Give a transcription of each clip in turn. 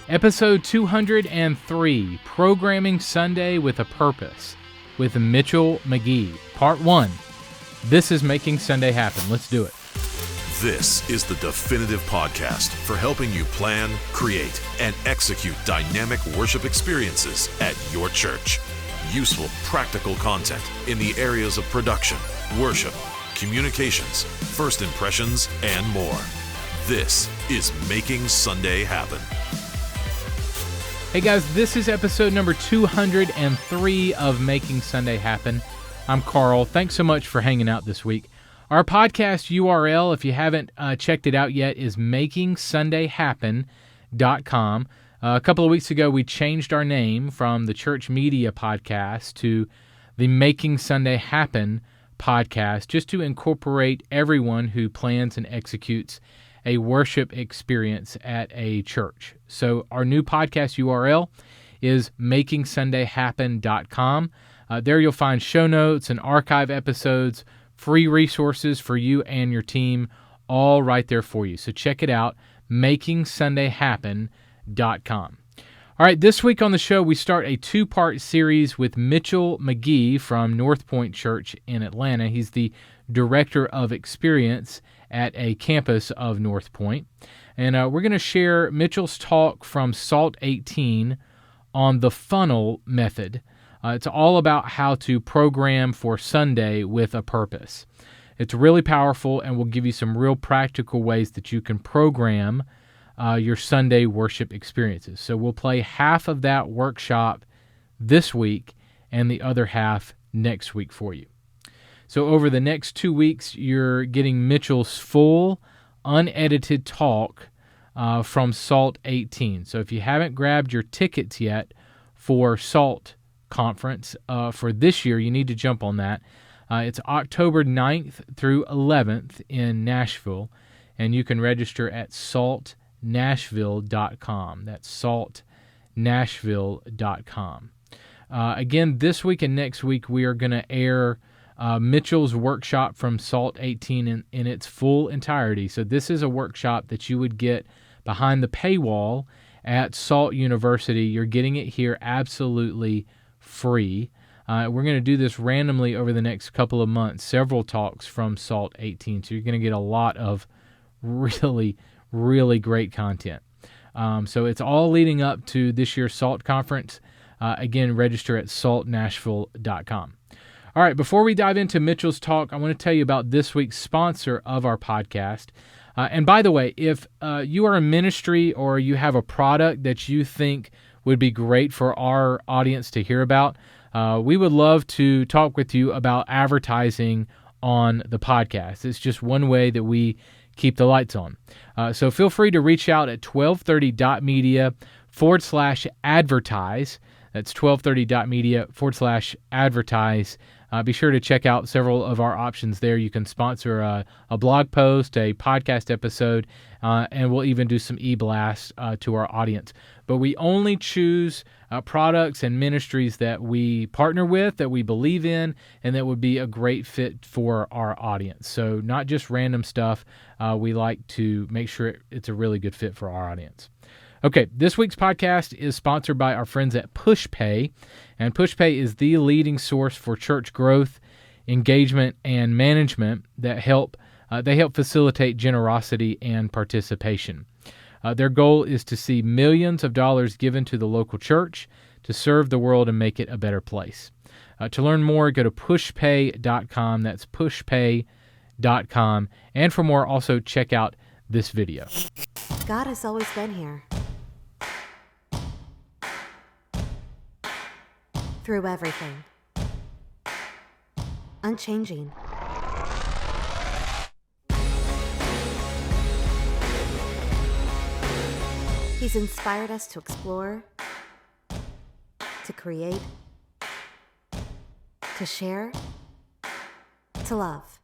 Episode 203, Programming Sunday with a Purpose, with Mitchell McGhee. Part 1. This is Making Sunday Happen. Let's do it. This is the definitive podcast for helping you plan, create, and execute dynamic worship experiences at your church. Useful, practical content in the areas of production, worship, communications, first impressions, and more. This is Making Sunday Happen. Hey guys, this is episode number 203 of Making Sunday Happen. I'm Carl. Thanks so much for hanging out this week. Our podcast URL, if you haven't checked it out yet, is makingsundayhappen.com. A couple of weeks ago, we changed our name from the Church Media Podcast to the Making Sunday Happen podcast, just to incorporate everyone who plans and executes a worship experience at a church. So our new podcast URL is makingsundayhappen.com. There you'll find show notes and archive episodes, free resources for you and your team, all right there for you. So check it out, makingsundayhappen.com. All right, this week on the show, we start a two-part series with Mitchell McGhee from North Point Church in Atlanta. He's the Director of Experience at a campus of North Point. And we're going to share Mitchell's talk from SALT 18 on the funnel method. It's all about how to program for Sunday with a purpose. It's really powerful and will give you some real practical ways that you can program your Sunday worship experiences. So we'll play half of that workshop this week and the other half next week for you. So over the next 2 weeks, you're getting Mitchell's full, unedited talk from SALT 18. So if you haven't grabbed your tickets yet for SALT conference for this year, you need to jump on that. It's October 9th through 11th in Nashville, and you can register at saltnashville.com. That's saltnashville.com. Again, this week and next week, we are going to air Mitchell's workshop from SALT 18 in its full entirety. So this is a workshop that you would get behind the paywall at SALT University. You're getting it here absolutely free. We're going to do this randomly over the next couple of months, several talks from SALT 18. So you're going to get a lot of really, really great content. So it's all leading up to this year's SALT conference. Again, register at saltnashville.com. All right, before we dive into Mitchell's talk, I want to tell you about this week's sponsor of our podcast. And by the way, if you are a ministry or you have a product that you think would be great for our audience to hear about, we would love to talk with you about advertising on the podcast. It's just one way that we keep the lights on. So feel free to reach out at 1230.media/advertise. That's 1230.media/advertise. Be sure to check out several of our options there. You can sponsor a blog post, a podcast episode, and we'll even do some e-blasts to our audience. But we only choose products and ministries that we partner with, that we believe in, and that would be a great fit for our audience. So not just random stuff. We like to make sure it's a really good fit for our audience. Okay, this week's podcast is sponsored by our friends at PushPay, and PushPay is the leading source for church growth, engagement, and management that help facilitate generosity and participation. Their goal is to see millions of dollars given to the local church to serve the world and make it a better place. To learn more, go to pushpay.com. That's pushpay.com. And for more, also check out this video. God has always been here. Through everything. Unchanging. He's inspired us to explore, to create, to share, to love.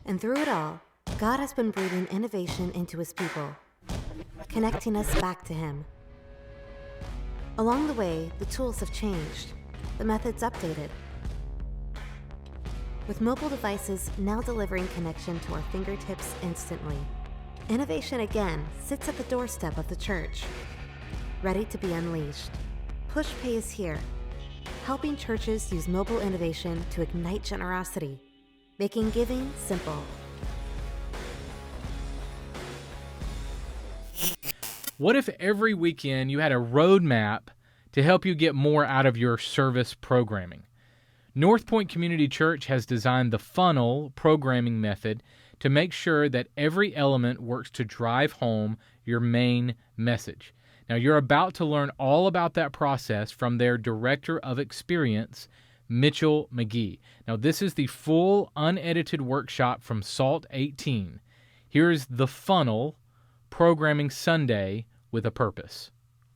And through it all, God has been breathing innovation into His people, connecting us back to Him. Along the way, the tools have changed, the methods updated. With mobile devices now delivering connection to our fingertips instantly, innovation again sits at the doorstep of the church. ready to be unleashed. PushPay is here, helping churches use mobile innovation to ignite generosity, making giving simple. What if every weekend you had a roadmap to help you get more out of your service programming? North Point Community Church has designed the funnel programming method to make sure that every element works to drive home your main message. Now, you're about to learn all about that process from their Director of Experience, Mitchell McGhee. Now, this is the full unedited workshop from SALT 18. Here's the funnel programming Sunday with a purpose.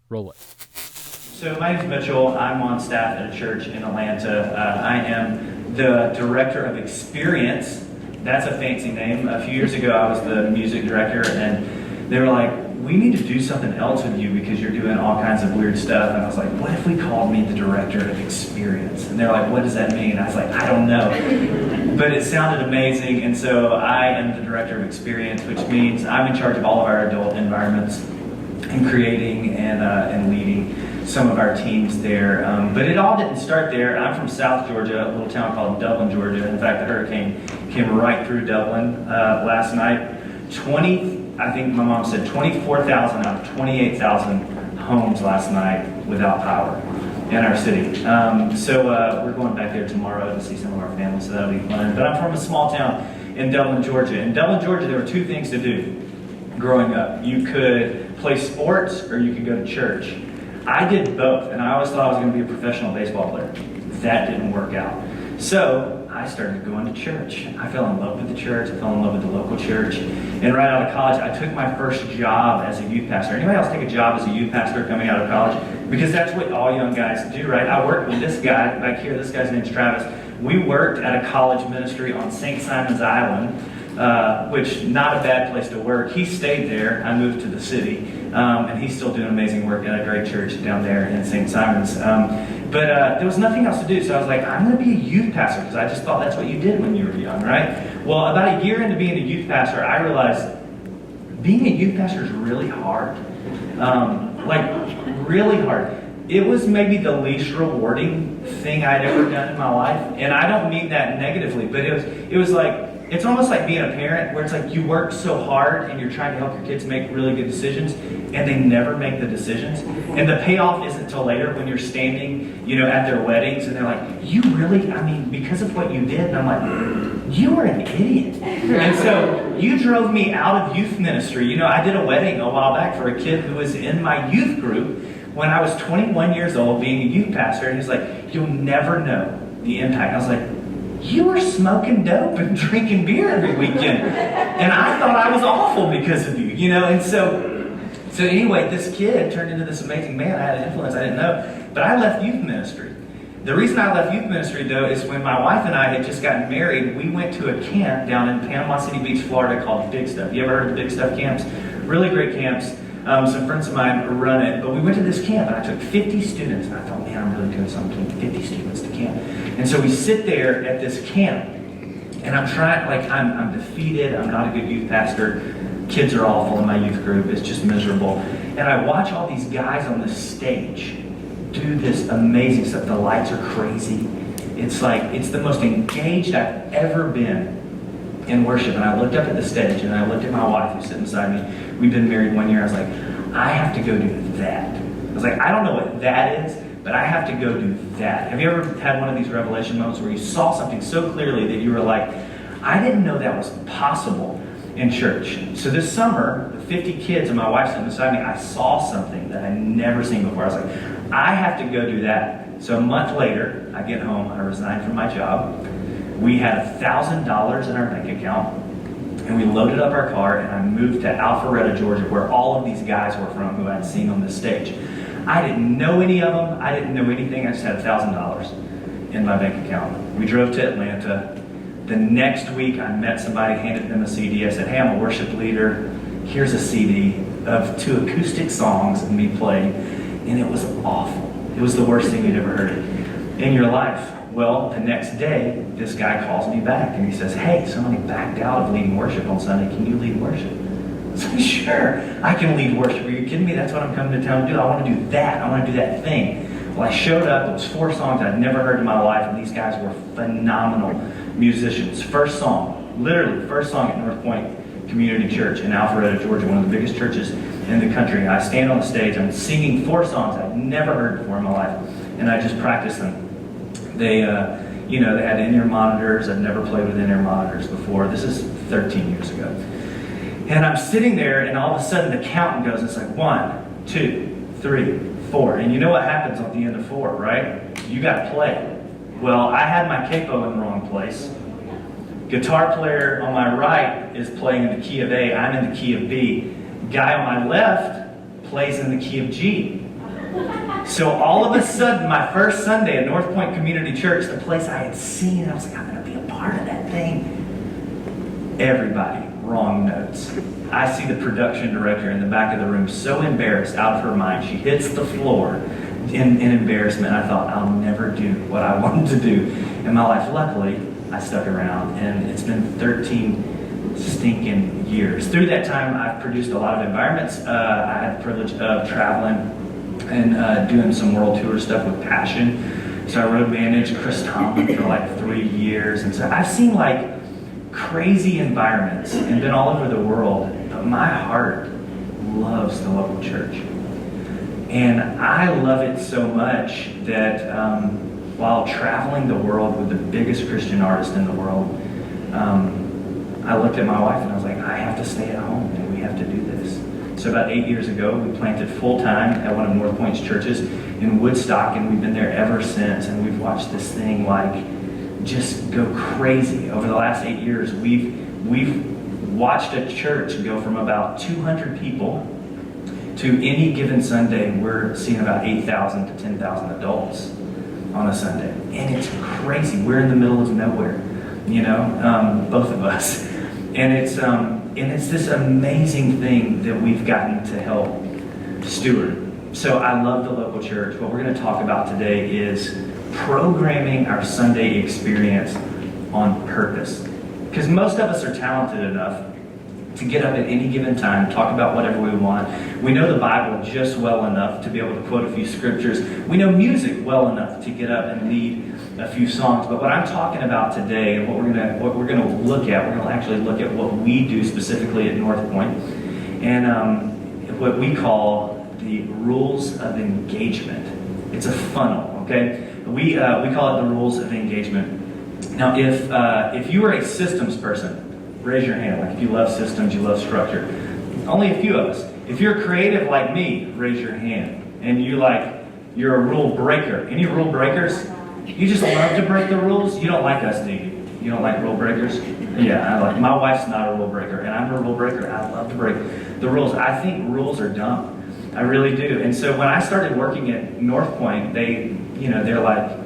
Roll it. So my name is Mitchell. I'm on staff at a church in Atlanta. I am the Director of Experience. That's a fancy name. A few years ago, I was the music director, and they were like, we need to do something else with you because you're doing all kinds of weird stuff. And I was like, what if we called me the Director of Experience? And they're like, what does that mean? I was like, I don't know. But it sounded amazing, and so I am the Director of Experience, which means I'm in charge of all of our adult environments and creating and leading some of our teams there. But it all didn't start there. I'm from South Georgia, a little town called Dublin, Georgia. In fact, the hurricane came right through Dublin last night. I think my mom said 24,000 out of 28,000 homes last night without power in our city. So we're going back there tomorrow to see some of our family, so that'll be fun. But I'm from a small town in Dublin, Georgia. In Dublin, Georgia, there were two things to do growing up. You could play sports or you could go to church. I did both, and I always thought I was going to be a professional baseball player. That didn't work out. So I started going to church. I fell in love with the church. I fell in love with the local church. And right out of college, I took my first job as a youth pastor. Anybody else take a job as a youth pastor coming out of college? Because that's what all young guys do, right? I worked with this guy back here. This guy's name's Travis. We worked at a college ministry on St. Simon's Island, which not a bad place to work. He stayed there. I moved to the city, and he's still doing amazing work at a great church down there in St. Simon's. But there was nothing else to do, so I was like, I'm going to be a youth pastor, because I just thought that's what you did when you were young, right? Well, about a year into being a youth pastor, I realized being a youth pastor is really hard. Really hard. It was maybe the least rewarding thing I'd ever done in my life, and I don't mean that negatively, but it was like, it's almost like being a parent where it's like you work so hard and you're trying to help your kids make really good decisions and they never make the decisions. And the payoff isn't until later when you're standing, at their weddings and they're like, you really, because of what you did. And I'm like, you were an idiot. And so you drove me out of youth ministry. I did a wedding a while back for a kid who was in my youth group when I was 21 years old being a youth pastor. And he's like, you'll never know the impact. I was like, you were smoking dope and drinking beer every weekend. And I thought I was awful because of you, And so anyway, this kid turned into this amazing man. I had an influence I didn't know. But I left youth ministry. The reason I left youth ministry, though, is when my wife and I had just gotten married, we went to a camp down in Panama City Beach, Florida called Big Stuff. You ever heard of Big Stuff camps? Really great camps. Some friends of mine run it. But we went to this camp, and I took 50 students. And I thought, man, I'm really doing something to 50 students to camp. And so we sit there at this camp, and I'm trying, I'm defeated. I'm not a good youth pastor. Kids are awful in my youth group. It's just miserable. And I watch all these guys on the stage do this amazing stuff. The lights are crazy. It's the most engaged I've ever been in worship. And I looked up at the stage, and I looked at my wife who's sitting beside me. We've been married 1 year. I was like, I have to go do that. I was like, I don't know what that is, but I have to go do that. Have you ever had one of these revelation moments where you saw something so clearly that you were like, I didn't know that was possible in church? So this summer, the 50 kids and my wife sitting beside me, I saw something that I'd never seen before. I was like, I have to go do that. So a month later, I get home, I resign from my job. We had $1,000 in our bank account, and we loaded up our car, and I moved to Alpharetta, Georgia, where all of these guys were from who I'd seen on this stage. I didn't know any of them. I didn't know anything. I just had $1,000 in my bank account. We drove to Atlanta. The next week, I met somebody, handed them a CD. I said, hey, I'm a worship leader. Here's a CD of 2 acoustic songs of me playing. And it was awful. It was the worst thing you'd ever heard in your life. Well, the next day, this guy calls me back and he says, hey, somebody backed out of leading worship on Sunday. Can you lead worship? It's like, sure, I can lead worship. Are you kidding me? That's what I'm coming to town to do. I want to do that. I want to do that thing. Well, I showed up. It was 4 songs I'd never heard in my life, and these guys were phenomenal musicians. First song, literally first song at North Point Community Church in Alpharetta, Georgia, one of the biggest churches in the country. I stand on the stage. I'm singing 4 songs I'd never heard before in my life, and I just practiced them. They had in-ear monitors. I'd never played with in-ear monitors before. This is 13 years ago. And I'm sitting there, and all of a sudden the counting goes. It's like 1, 2, 3, 4. And you know what happens at the end of 4, right? You got to play. Well, I had my capo in the wrong place. Guitar player on my right is playing in the key of A. I'm in the key of B. Guy on my left plays in the key of G. So all of a sudden, my first Sunday at North Point Community Church, the place I had seen, I was like, I'm going to be a part of that thing. Everybody, wrong notes. I see the production director in the back of the room so embarrassed, out of her mind. She hits the floor in embarrassment. I thought, I'll never do what I wanted to do in my life. Luckily, I stuck around, and it's been 13 stinking years. Through that time, I've produced a lot of environments. I had the privilege of traveling and doing some world tour stuff with Passion. So I road managed Chris Tomlin for like 3 years. And so I've seen like crazy environments and been all over the world. But my heart loves the local church. And I love it so much that while traveling the world with the biggest Christian artist in the world, I looked at my wife and I was like, I have to stay at home and we have to do this. So about 8 years ago, we planted full-time at one of North Point's churches in Woodstock, and we've been there ever since, and we've watched this thing like just go crazy. Over the last 8 years, we've watched a church go from about 200 people to any given Sunday, we're seeing about 8,000 to 10,000 adults on a Sunday. And it's crazy. We're in the middle of nowhere, both of us. And it's this amazing thing that we've gotten to help steward. So I love the local church. What we're going to talk about today is programming our Sunday experience on purpose. Because most of us are talented enough to get up at any given time, talk about whatever we want. We know the Bible just well enough to be able to quote a few scriptures. We know music well enough to get up and lead a few songs. But what I'm talking about today, and what we're going to look at, we're going to actually look at what we do specifically at North Point, and what we call the rules of engagement. It's a funnel, okay? We call it the rules of engagement. Now, if you are a systems person, raise your hand. Like if you love systems, you love structure. Only a few of us. If you're creative like me, raise your hand. And you're a rule breaker. Any rule breakers? You just love to break the rules? You don't like us, do you? You don't like rule breakers? Yeah, my wife's not a rule breaker, and I'm a rule breaker. I love to break the rules. I think rules are dumb. I really do. And so when I started working at North Point, they're like,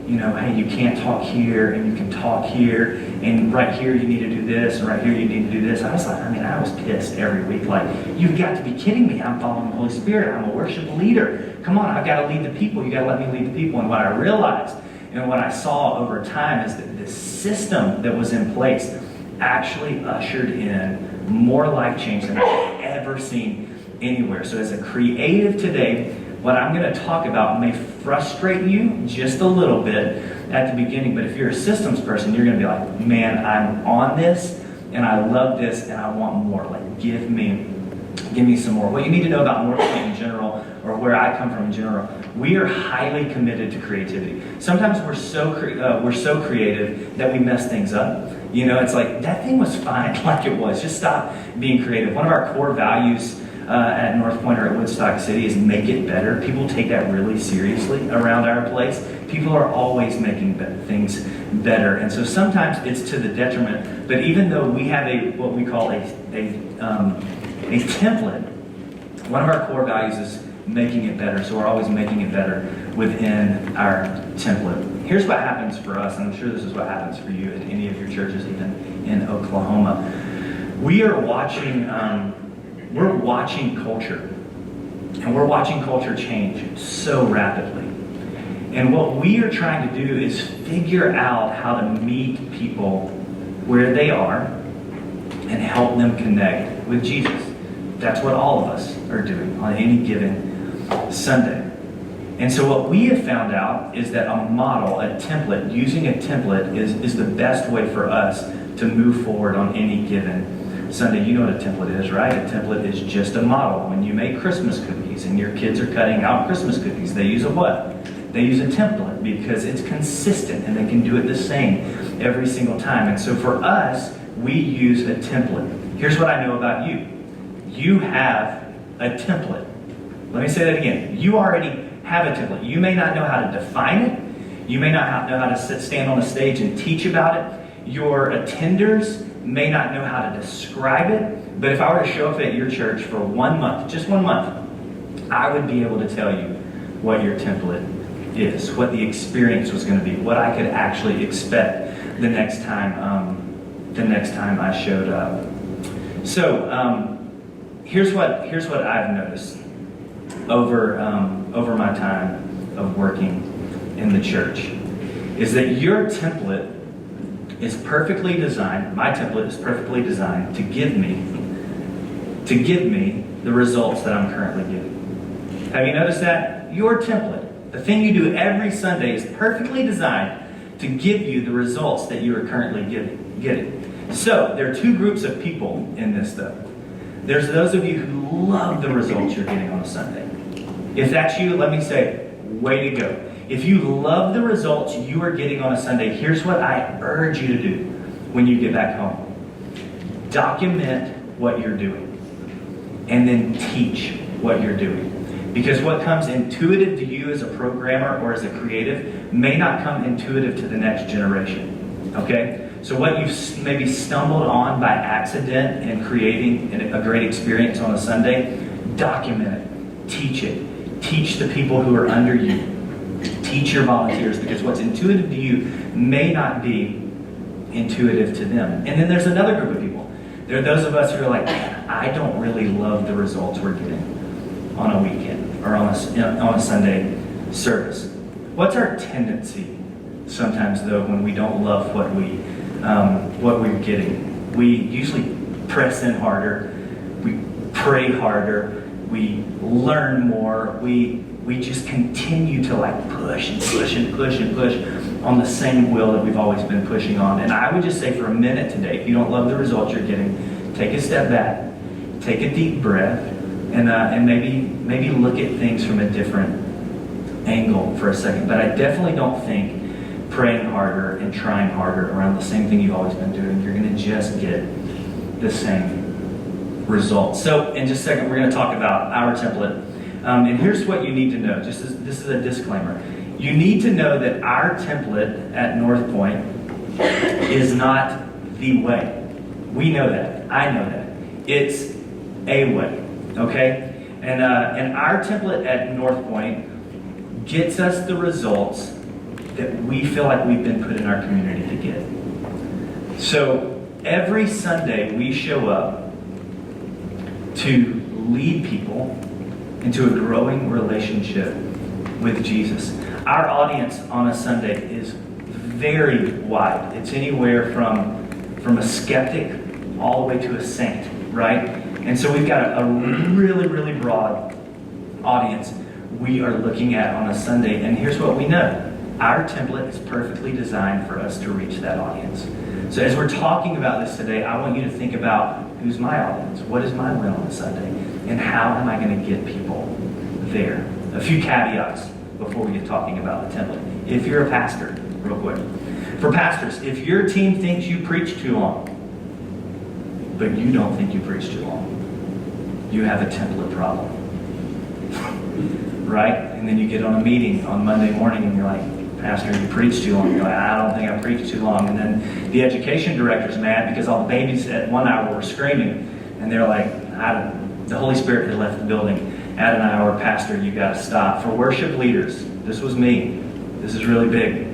hey, you can't talk here, and you can talk here, and right here you need to do this, and right here you need to do this. I was like, I was pissed every week. Like, you've got to be kidding me. I'm following the Holy Spirit. I'm a worship leader. Come on, I've got to lead the people. You got to let me lead the people. And what I realized, and what I saw over time, is that the system that was in place actually ushered in more life change than I've ever seen anywhere. So as a creative today, what I'm going to talk about may frustrate you just a little bit at the beginning, but if you're a systems person, you're going to be like, man, I'm on this, and I love this, and I want more. Like, give me some more. What you need to know about North Point in general, or where I come from in general, we are highly committed to creativity. Sometimes we're so creative that we mess things up. It's like, that thing was fine like it was. Just stop being creative. One of our core values at North Point or at Woodstock City is make it better. People take that really seriously around our place. People are always making things better, and so sometimes it's to the detriment. But even though we have what we call a template, one of our core values is making it better. So we're always making it better within our template. Here's what happens for us, and I'm sure this is what happens for you at any of your churches, even in Oklahoma. We're watching culture, and we're watching culture change so rapidly. And what we are trying to do is figure out how to meet people where they are and help them connect with Jesus. That's what all of us are doing on any given Sunday. And so what we have found out is that a model, a template, using a template is the best way for us to move forward on any given Sunday. You know what a template is, right? A template is just a model. When you make Christmas cookies and your kids are cutting out Christmas cookies, they use a what? They use a template because it's consistent and they can do it the same every single time. And so for us, we use a template. Here's what I know about you. You have a template. Let me say that again. You already have a template. You may not know how to define it. You may not know how to stand on a stage and teach about it. Your attenders may not know how to describe it. But if I were to show up at your church for 1 month, just 1 month, I would be able to tell you what your template is, what the experience was going to be, what I could actually expect the next time I showed up. So here's what I've noticed over my time of working in the church, is that your template is perfectly designed. My template is perfectly designed to give me the results that I'm currently getting. Have you noticed that? Your template, the thing you do every Sunday, is perfectly designed to give you the results that you are currently getting. So there are two groups of people in this, though. There's those of you who love the results you're getting on a Sunday. If that's you, let me say, way to go. If you love the results you are getting on a Sunday, here's what I urge you to do when you get back home. Document what you're doing. And then teach what you're doing. Because what comes intuitive to you as a programmer or as a creative may not come intuitive to the next generation. Okay? So what you've maybe stumbled on by accident in creating a great experience on a Sunday, document it. Teach it. Teach the people who are under you. Teach your volunteers, because what's intuitive to you may not be intuitive to them. And then there's another group of people. There are those of us who are like, man, I don't really love the results we're getting on a weekend or on a Sunday service. What's our tendency sometimes, though, when we don't love what we're getting? We usually press in harder. We pray harder. We learn more. We just continue to push and push and push and push on the same wheel that we've always been pushing on. And I would just say for a minute today, if you don't love the results you're getting, take a step back, take a deep breath, and maybe look at things from a different angle for a second. But I definitely don't think praying harder and trying harder around the same thing you've always been doing, you're going to just get the same results. So in just a second, we're going to talk about our template. And here's what you need to know. This is a disclaimer. You need to know that our template at North Point is not the way. We know that. I know that. It's a way. Okay? And our template at North Point gets us the results that we feel like we've been put in our community to get. So every Sunday we show up to lead people into a growing relationship with Jesus. Our audience on a Sunday is very wide. It's anywhere from a skeptic all the way to a saint, right? And so we've got a really, really broad audience we are looking at on a Sunday. And here's what we know. Our template is perfectly designed for us to reach that audience. So as we're talking about this today, I want you to think about, who's my audience? What is my win on a Sunday? And how am I going to get people there? A few caveats before we get talking about the template. If you're a pastor, real quick. For pastors, if your team thinks you preach too long, but you don't think you preach too long, you have a template problem. Right? And then you get on a meeting on Monday morning and you're like, Pastor, you preach too long. You're like, I don't think I preached too long. And then the education director's mad because all the babies at 1 hour were screaming. And they're like, the Holy Spirit had left the building. At an hour, Pastor, you got to stop. For worship leaders, this was me. This is really big.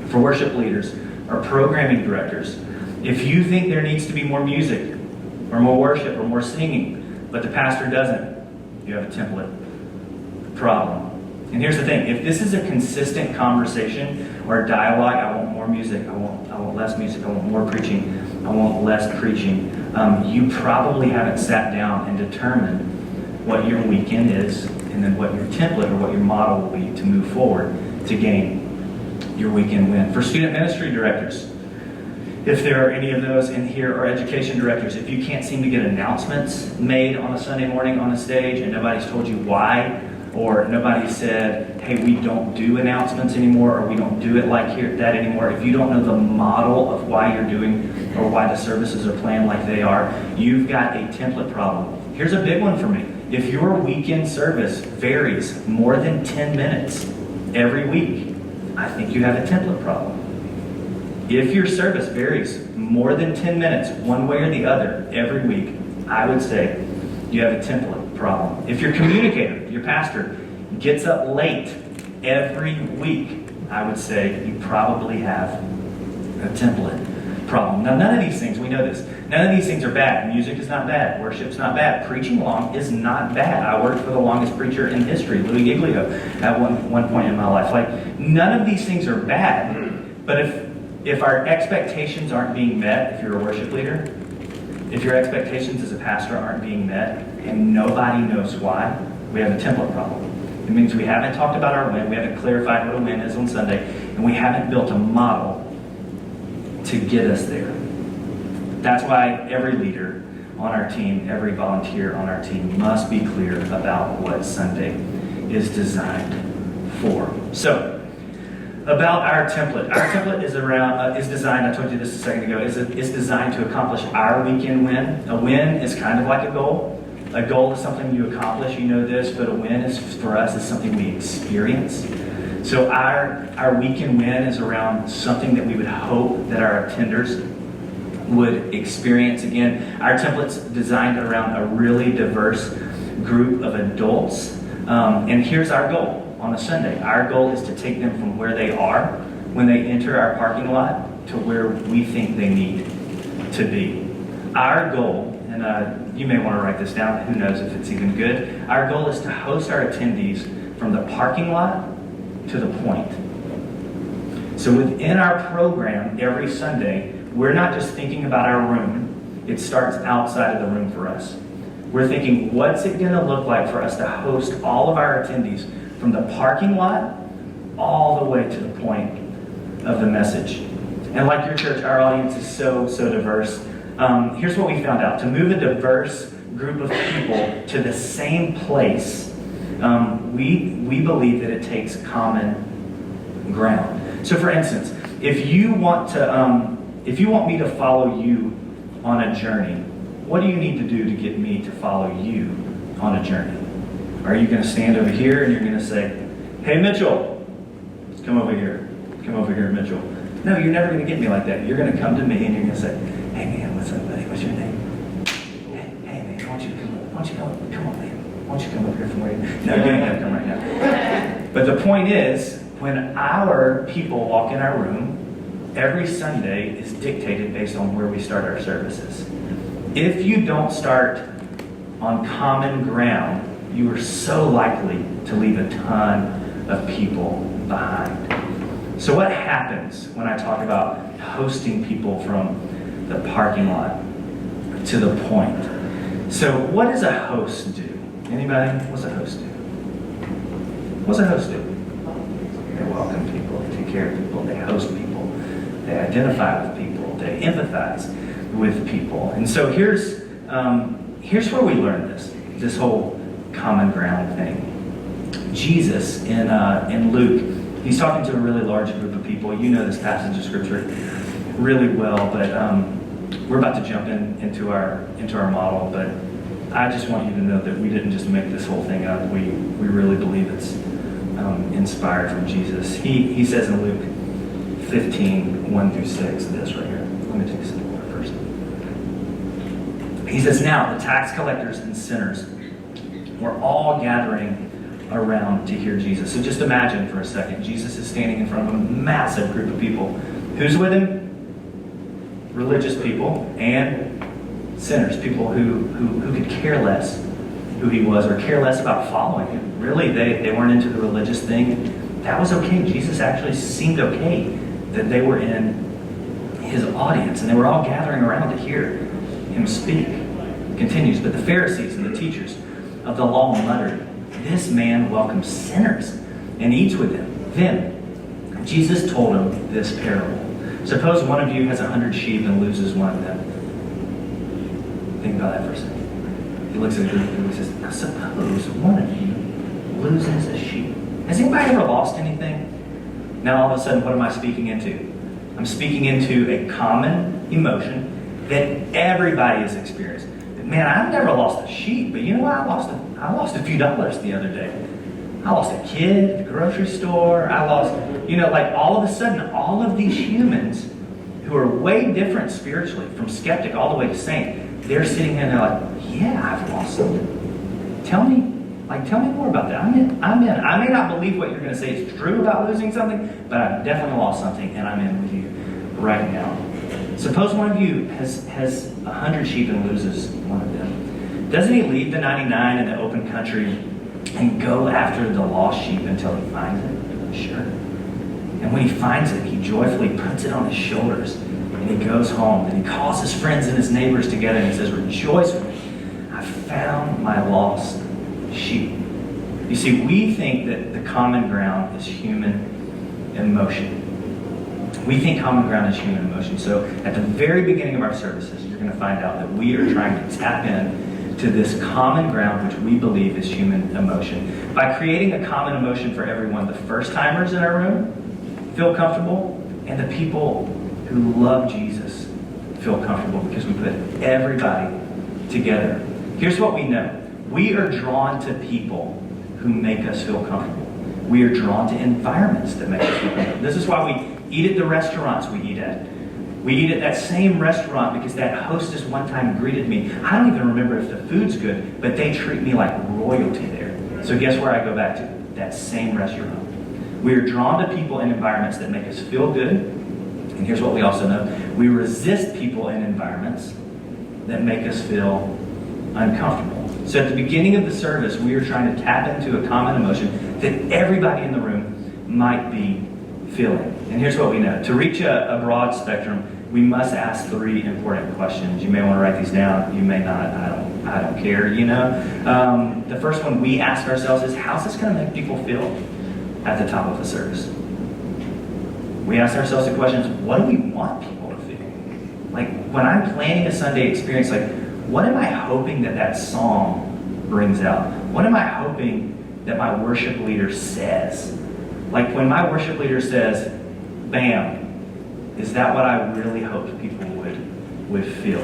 For worship leaders or programming directors, if you think there needs to be more music or more worship or more singing, but the pastor doesn't, you have a template problem. And here's the thing, if this is a consistent conversation or a dialogue, I want more music, I want less music, I want more preaching, I want less preaching. You probably haven't sat down and determined what your weekend is, and then what your template or what your model will be to move forward to gain your weekend win. For student ministry directors, if there are any of those in here, or education directors, if you can't seem to get announcements made on a Sunday morning on a stage and nobody's told you why, or nobody said, hey, we don't do announcements anymore, or we don't do it like here that anymore, if you don't know the model of why you're doing or why the services are planned like they are, you've got a template problem. Here's a big one for me. If your weekend service varies more than 10 minutes every week, I think you have a template problem. If your service varies more than 10 minutes one way or the other every week, I would say you have a template problem. If your communicator, your pastor, gets up late every week, I would say you probably have a template problem. Now, none of these things, we know this, none of these things are bad. Music is not bad. Worship's not bad. Preaching long is not bad. I worked for the longest preacher in history, Louis Giglio, at one point in my life. Like, none of these things are bad, but if our expectations aren't being met, if you're a worship leader, if your expectations as a pastor aren't being met, and nobody knows why, we have a template problem. It means we haven't talked about our win, we haven't clarified what a win is on Sunday, and we haven't built a model to get us there. That's why every leader on our team, every volunteer on our team must be clear about what Sunday is designed for. So, about our template. Our template is designed, I told you this a second ago, is designed to accomplish our weekend win. A win is kind of like a goal. A goal is something you accomplish, you know this, but a win is, for us, is something we experience. So our weekend win is around something that we would hope that our attenders would experience. Again, our template's designed around a really diverse group of adults. And here's our goal on a Sunday. Our goal is to take them from where they are when they enter our parking lot to where we think they need to be. Our goal, and you may want to write this down, who knows if it's even good. Our goal is to host our attendees from the parking lot to the point. So within our program every Sunday, we're not just thinking about our room. It starts outside of the room for us. We're thinking, what's it going to look like for us to host all of our attendees from the parking lot all the way to the point of the message. And like your church, our audience is so diverse. Here's what we found out. To move a diverse group of people to the same place, we believe that it takes common ground. So for instance, if you want me to follow you on a journey, what do you need to do to get me to follow you on a journey? Are you going to stand over here and you're going to say, hey, Mitchell, come over here. Come over here, Mitchell. No, you're never going to get me like that. You're going to come to me and you're going to say, hey, man, what's up, buddy? What's your name? Hey, man, why don't you come on, man. Why don't you come up here from where you... No, you ain't got to come right now. But the point is, when our people walk in our room, every Sunday is dictated based on where we start our services. If you don't start on common ground, you are so likely to leave a ton of people behind. So what happens when I talk about hosting people from the parking lot to the point? So what does a host do? Anybody? What's a host do? What's a host do? They welcome people, they take care of people, they host people, they identify with people, they empathize with people. And so here's where we learn this whole common ground thing. Jesus in Luke, he's talking to a really large group of people. You know this passage of scripture really well, but we're about to jump into our model. But I just want you to know that we didn't just make this whole thing up. We really believe it's inspired from Jesus. He says in Luke 15, 1 through 6, this right here. Let me take some water first. He says, now the tax collectors and sinners were all gathering around to hear Jesus. So just imagine for a second, Jesus is standing in front of a massive group of people. Who's with him? Religious people and sinners, people who could care less who he was or care less about following him. Really, they weren't into the religious thing. That was okay. Jesus actually seemed okay that they were in his audience, and they were all gathering around to hear him speak. It continues, but the Pharisees and the teachers of the law muttered, "This man welcomes sinners and eats with them." Then Jesus told him this parable. Suppose one of you has 100 sheep and loses one of them. Think about that for a second. He looks at the group and he says, "Now suppose one of you loses a sheep." Has anybody ever lost anything? Now all of a sudden, what am I speaking into? I'm speaking into a common emotion that everybody has experienced. Man, I've never lost a sheep, but you know what? I lost a few dollars the other day. I lost a kid at the grocery store. I lost, like all of a sudden, all of these humans who are way different spiritually, from skeptic all the way to saint, they're sitting here and they're like, yeah, I've lost something. Tell me more about that. I'm in. I may not believe what you're going to say is true about losing something, but I've definitely lost something, and I'm in with you right now. Suppose one of you has 100 sheep and loses one of them. Doesn't he leave the 99 in the open country and go after the lost sheep until he finds it? Sure. And when he finds it, he joyfully puts it on his shoulders, and he goes home, and he calls his friends and his neighbors together, and he says, "Rejoice with me. I found my lost sheep." You see, we think that the common ground is human emotion. We think common ground is human emotion. So at the very beginning of our services, you're going to find out that we are trying to tap in to this common ground which we believe is human emotion. By creating a common emotion for everyone, the first-timers in our room feel comfortable, and the people who love Jesus feel comfortable because we put everybody together. Here's what we know. We are drawn to people who make us feel comfortable. We are drawn to environments that make us feel comfortable. This is why we eat at the restaurants we eat at. We eat at that same restaurant because that hostess one time greeted me. I don't even remember if the food's good, but they treat me like royalty there. So guess where I go back to? That same restaurant. We are drawn to people and environments that make us feel good. And here's what we also know. We resist people and environments that make us feel uncomfortable. So at the beginning of the service, we are trying to tap into a common emotion that everybody in the room might be feeling. And here's what we know. To reach a broad spectrum, we must ask 3 important questions. You may want to write these down. You may not. I don't care, The first one we ask ourselves is, how's this going to make people feel at the top of the service? We ask ourselves the questions, what do we want people to feel? Like, when I'm planning a Sunday experience, what am I hoping that song brings out? What am I hoping that my worship leader says? Like when my worship leader says, "Bam," is that what I really hoped people would feel?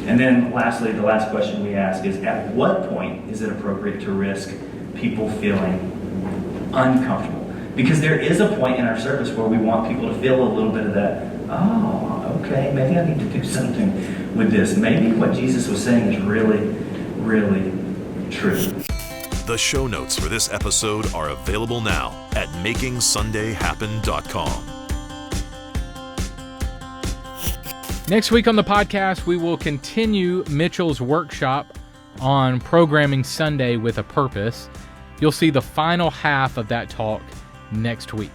And then lastly, the last question we ask is, at what point is it appropriate to risk people feeling uncomfortable? Because there is a point in our service where we want people to feel a little bit of that, oh, okay, maybe I need to do something with this. Maybe what Jesus was saying is really, really true. The show notes for this episode are available now at makingsundayhappen.com. Next week on the podcast, we will continue Mitchell's workshop on programming Sunday with a purpose. You'll see the final half of that talk next week.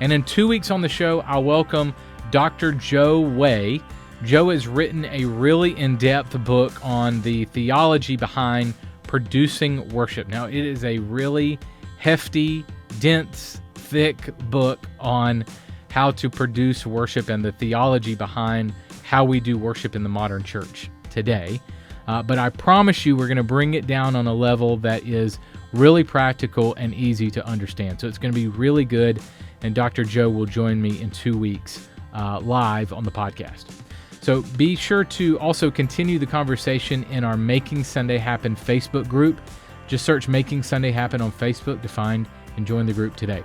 And in 2 weeks on the show, I'll welcome Dr. Joe Way. Joe has written a really in-depth book on the theology behind producing worship. Now, it is a really hefty, dense, thick book on how to produce worship and the theology behind how we do worship in the modern church today. But I promise you we're going to bring it down on a level that is really practical and easy to understand. So it's going to be really good, and Dr. Joe will join me in 2 weeks live on the podcast. So be sure to also continue the conversation in our Making Sunday Happen Facebook group. Just search Making Sunday Happen on Facebook to find and join the group today.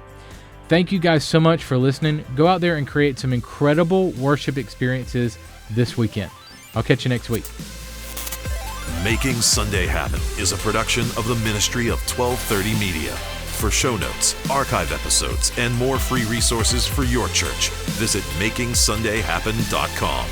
Thank you guys so much for listening. Go out there and create some incredible worship experiences this weekend. I'll catch you next week. Making Sunday Happen is a production of the ministry of 1230 Media. For show notes, archive episodes, and more free resources for your church, visit makingsundayhappen.com.